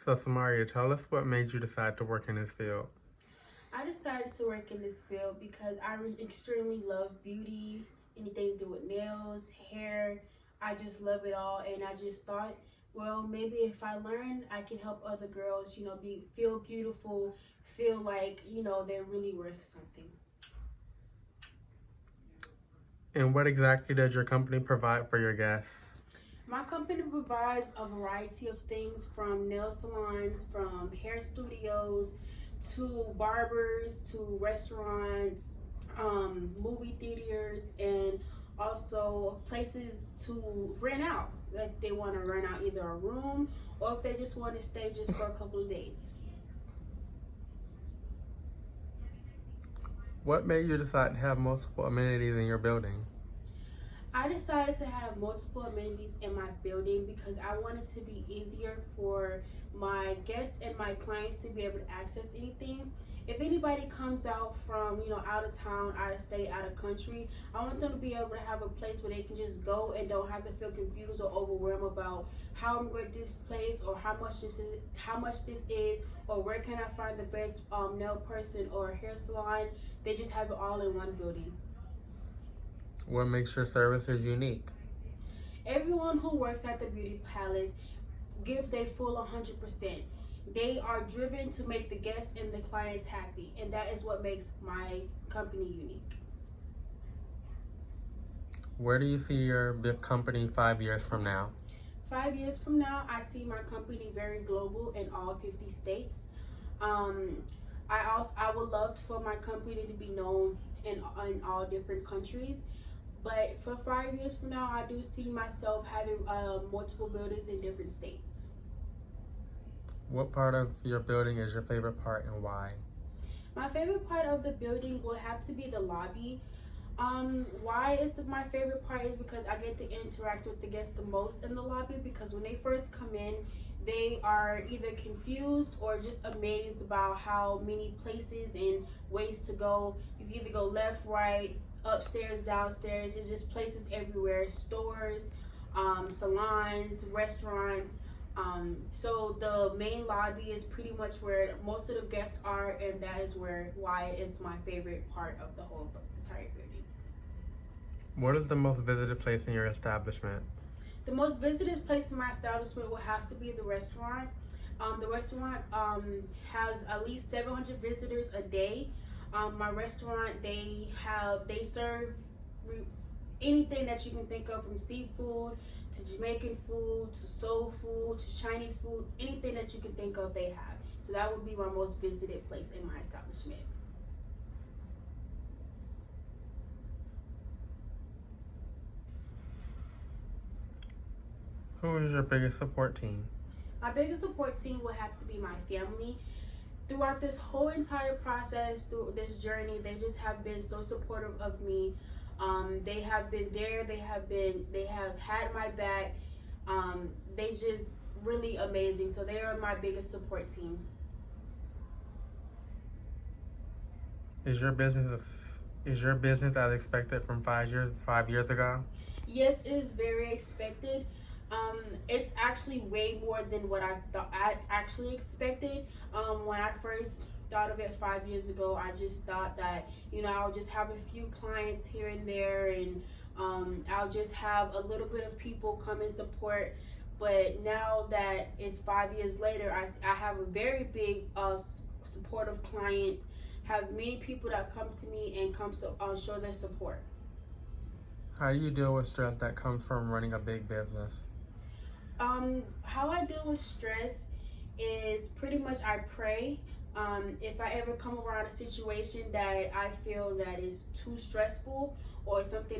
So, Samaria, tell us what made you decide to work in this field. I decided to work in this field because I extremely love beauty, anything to do with nails, hair. I just love it all, and I just thought, well, maybe if I learn, I can help other girls, feel beautiful, feel like they're really worth something. And what exactly does your company provide for your guests? My company provides a variety of things from nail salons, from hair studios, to barbers, to restaurants, movie theaters, and also places to rent out. If they want to rent out either a room or if they just want to stay just for a couple of days. What made you decide to have multiple amenities in your building? I decided to have multiple amenities in my building because I wanted to be easier for my guests and my clients to be able to access anything. If anybody comes out from, out of town, out of state, out of country, I want them to be able to have a place where they can just go and don't have to feel confused or overwhelmed about how I'm going to this place or how much this is, or where can I find the best nail person or hair salon. They just have it all in one building. What makes your services unique? Everyone who works at the Beauty Palace gives their full 100%. They are driven to make the guests and the clients happy, and that is what makes my company unique. Where do you see your big company 5 years from now? 5 years from now, I see my company very global in all 50 states. I would love for my company to be known in all different countries. But for 5 years from now, I do see myself having multiple buildings in different states. What part of your building is your favorite part and why? My favorite part of the building will have to be the lobby. Why is my favorite part is because I get to interact with the guests the most in the lobby, because when they first come in, they are either confused or just amazed about how many places and ways to go. You can either go left, right, upstairs, downstairs. It's just places everywhere, stores, salons, restaurants. So the main lobby is pretty much where most of the guests are, and that is why it's my favorite part of the whole entire building. What is the most visited place in your establishment? The most visited place in my establishment will have to be the restaurant. The restaurant has at least 700 visitors a day. My restaurant, they serve anything that you can think of, from seafood to Jamaican food to soul food to Chinese food. Anything that you can think of, they have. So that would be my most visited place in my establishment. Who is your biggest support team? My biggest support team will have to be my family. Throughout this whole entire process, through this journey, they just have been so supportive of me. They have been there. They have had my back. They just really amazing. So they are my biggest support team. Is your business as expected from 5 years ago? Yes, it is very expected. It's actually way more than what I actually expected. When I first thought of it 5 years ago, I just thought that I'll just have a few clients here and there, and I'll just have a little bit of people come and support. But now that it's 5 years later, I have a very big supportive clients. Have many people that come to me and come show their support. How do you deal with stress that comes from running a big business? How I deal with stress is pretty much I pray. If I ever come around a situation that I feel that is too stressful or something that